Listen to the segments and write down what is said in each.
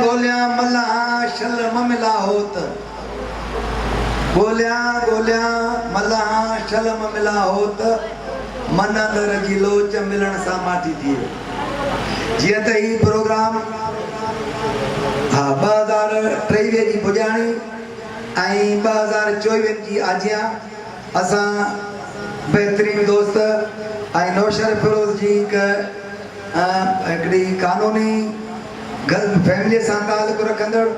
गोलिया मला शलम मिला होत गोलिया गोलिया मला शलम मिला होत मन दर जी लोच मिलण सा माटी थी जी त ही प्रोग्राम हा 2023 जी पुजाणी आई 2024 जी आजिया असा बेहतरीन दोस्त आई नौशर फिरोज जी एकड़ी कानूनी गल्फ फैमिली से ताल्लुक रखंदड़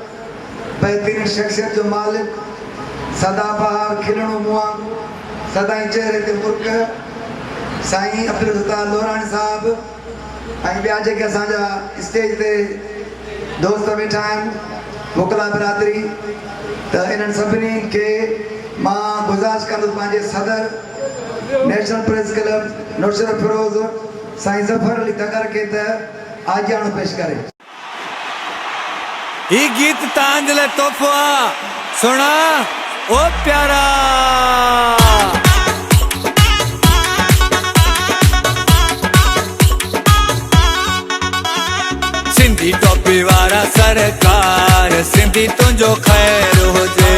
बेहतरीन शख्सियत जो मालिक सदाबहार खिलणो मुआ सदाई चेहरे ते मुर्क साईं अब्दुल सत्तार लोराणी साहब आई बिया जेके असांजा स्टेज ते दोस्त वेठा आहिनि मोकला बिरादरी त इन्हनि सभिनी खे मां गुज़ारिश कंदुसि पंहिंजे सदर नेशनल प्रेस क्लब नौशर फिरोज साईं ज़फर अली तगर के त आजियाणो पेश करे। ये गीत तांजले तोहफा सुना ओ प्यारा सिंधी टोपी वारा सरकार सिंधी तुझो खैर हुजे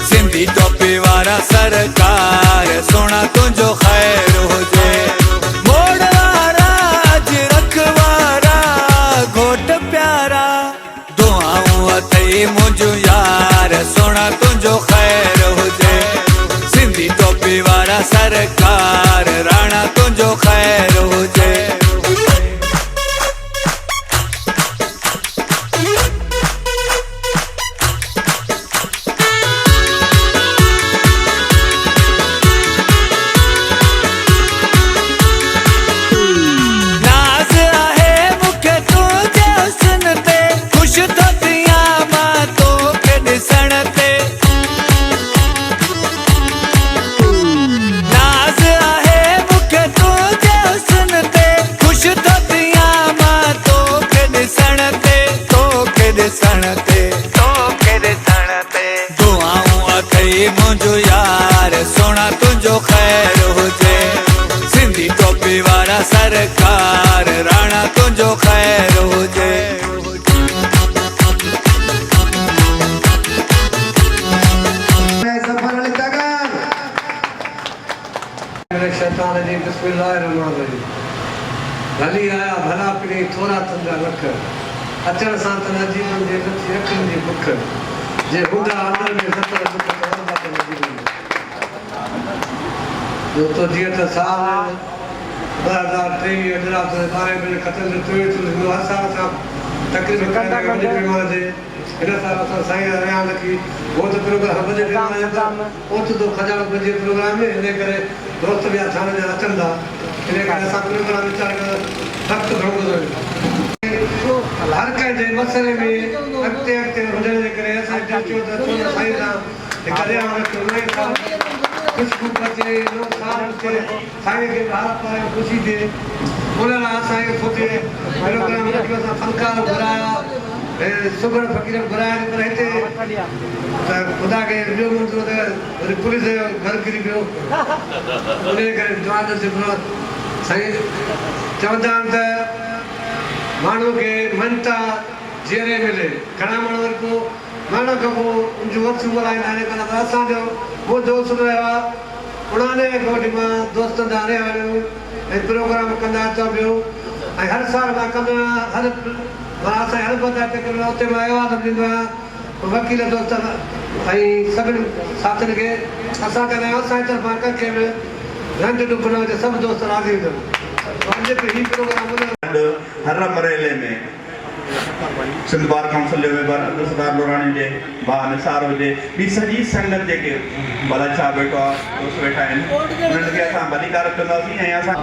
सिंधी टोपी वारा सरकार सोना तुझो खैर हुजे मोड़ वारा अज रखवारा घोट प्यारा दुआऊं अथई मुझो यार सोना तुझो खैर हुजे सिंधी टोपी वारा सरकार राणा तुझो खैर हुजे। मुझो यार सोना तुझो खैर हुजे सिंधी टोपी वारा सरकार राणा तुझो खैर हुजे। भली आया भला पिड़ी थोड़ा तंदा रख अचण सां तंदा जीवन जे नथी रखण जी बुख जे हुंदा अंदर में सतर दुख जो तो जी त साल 2023 गुजरात से बारे में खतल तुए तो हसा सा तकरीबन कंटा कंटे बीमार जे एडा सारा साईं रहया लकी वो तो प्रोग्राम बजे बीमार ओ तो खजाना बजे प्रोग्राम में इने करे दोस्त भी थाने जे अचंदा इने करे सा प्रोग्राम विचार कर सख्त भंग हर कहीं जे मसले में अगते अगते वजन जे करे असा जो तो साईं सा करे हम तो खुशबू बचे लोग सारे साईं के भारत पाए खुशी दे बोलना साईं सोचे प्रोग्राम रखियो सा फनकार बुराया सुगड़ फकीर बुराया पर हेते खुदा के जो मंत्र दे पुलिस घर गिरी गयो उन्हें करे जवान से बुरा साईं चवंदान त मानू के मनता जेरे मिले घणा मानू को माना को जो वक्त बुलाए नाने कना असा जो वो दोस्त रहा उन्होंने गोडी में दोस्त दारे आयो ए प्रोग्राम कंदा तो बियो ए हर साल में कंदा हर वहां से हर बता के होते में आयो आदम दिंदा वकील दोस्त आई सब साथ के असा करे असा तरफा करके रंग डुबना जो सब दोस्त राजी हो पंजे पे ही प्रोग्राम हर मरेले में सिंध बार काउंसिल जे मेंबर अब्दुल सत्तार लोराणी जे बा निसार हुजे बी सजी संगत जेके भला छा बेटो दोस्त वेठा आहिनि उन्हनि खे असां भलीकार कंदासीं ऐं असां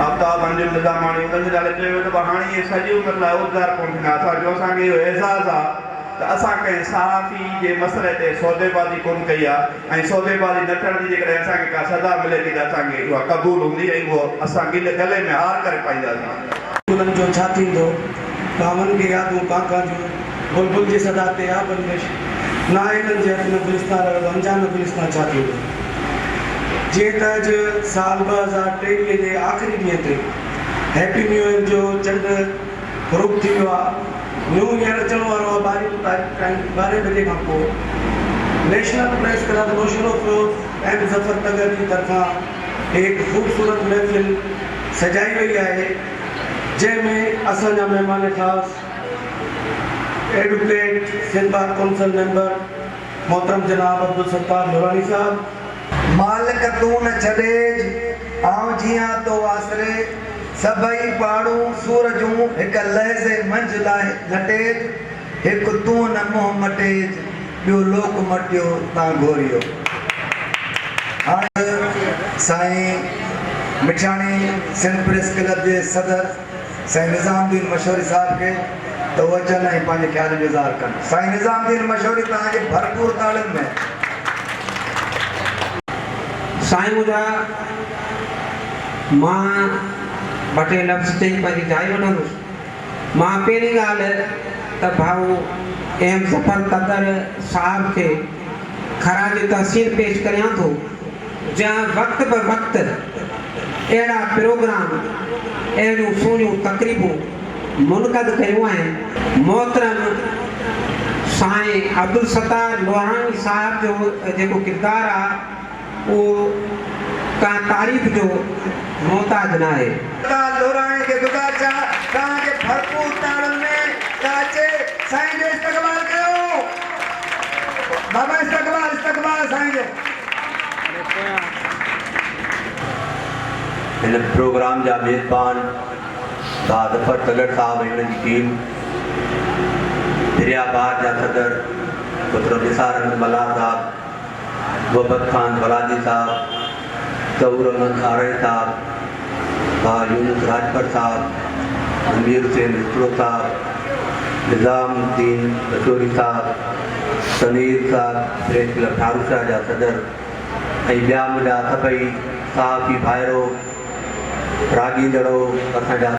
आफ्ताब अंजुम निज़ामाणी उन्हनि जे नाले चयो त हाणे इहे सॼी उमिरि लाइ उद्धार कोन थींदा असांजो असांखे इहो एहसासु आहे त असां कंहिं सहाफ़ी जे मसइले ते सौदेबाज़ी कोन कई आहे ऐं सौदेबाज़ी न करण जे करे असांखे का सज़ा मिले थी त असांखे उहा क़बूल हूंदी ऐं उहो असां गले में हार करे पाईंदासीं। उन्हनि जो छा थींदो बावन की यादूं काका जो बुलबुल जी सदा ते आ बंदिश ना इन्हनि जे हथ में गुलिस्तान रहियो अंजाम गुलिस्तान छा थींदो जे त अॼु साल 2023 जे आख़िरी ॾींहं ते हैप्पी न्यू ईयर जो चंड ग़ुरूब थी वियो आहे न्यू ईयर अचण वारो आहे 12 बजे खां पोइ नेशनल प्रेस क्लब रोशनो फिरोज एम ज़फरनगर की तरफ़ां एक ख़ूबसूरत महफ़िल सजाई वई आहे जंहिंमें असांजा महिमान ख़ासि advocate Sindh bar council member मोहतरम जनाब अब्दुल सत्तार लोरानी साहब। मालिक तू न छॾे आऊं जियां तो आसरे सभई पाड़ू सूरजूं हिक लहज़े मंझ लाइ लटे हिक तू न मुंहुं मटे ॿियो लोक मटियो तां घोरियो। हाणे साईं मिठाणी सिंध प्रेस क्लब जे सदर साईं निज़ामुद्दीन मशहूरी साहब के तो वो अचनि ऐं पंहिंजे ख़्याल जो इज़हार कनि। साईं निज़ामुद्दीन मशहूरी तव्हांखे भरपूर ताड़ियुनि में। साईं मुंहिंजा मां ॿ टे लफ़्ज़ चई पंहिंजी जाइ वठंदुसि। मां पहिरीं ॻाल्हि त भाऊ एम ज़फर कदर साहब खे ख़राज तहसीन पेश करियां थो जंहिं वक़्त ब वक़्त अहिड़ा प्रोग्राम अहिड़ियूं सुहिणियूं तक़रीबूं मुनक़द कयूं आहिनि। मोहतरम साईं अब्दुल सत्तार लोहानी साहब जो जेको किरदारु आहे उहो का तारीफ़ जो मोहताज न आहे। लोराणी के गुज़ारिश आहे तव्हांखे भरपूर ताड़ियुनि में अचे साईं जो इस्तक़बाल कयो। बाबा इस्तक़बाल साईं जो। इन प्रोग्राम जा मेज़बान ज़फर तगड़ साहब ऐं उन्हनि जी टीम, दरियाबाद जा सदर पुत्र निसार अहमद मल्ला साहब, मोहब्बत खान बलाजी साहब, तऊर अहमद आरई साहब, भाउ यूनुस राजपर साहब, अमीर हुसैन हिकिड़ो साहब, निज़ामुद्दीन मशहूरी साहब, सनीर साहब प्रेस क्लब ठारूशाह जा सदर ऐं ॿिया मुंहिंजा सभई साहबी भाइरो राॻींदड़ो असांजा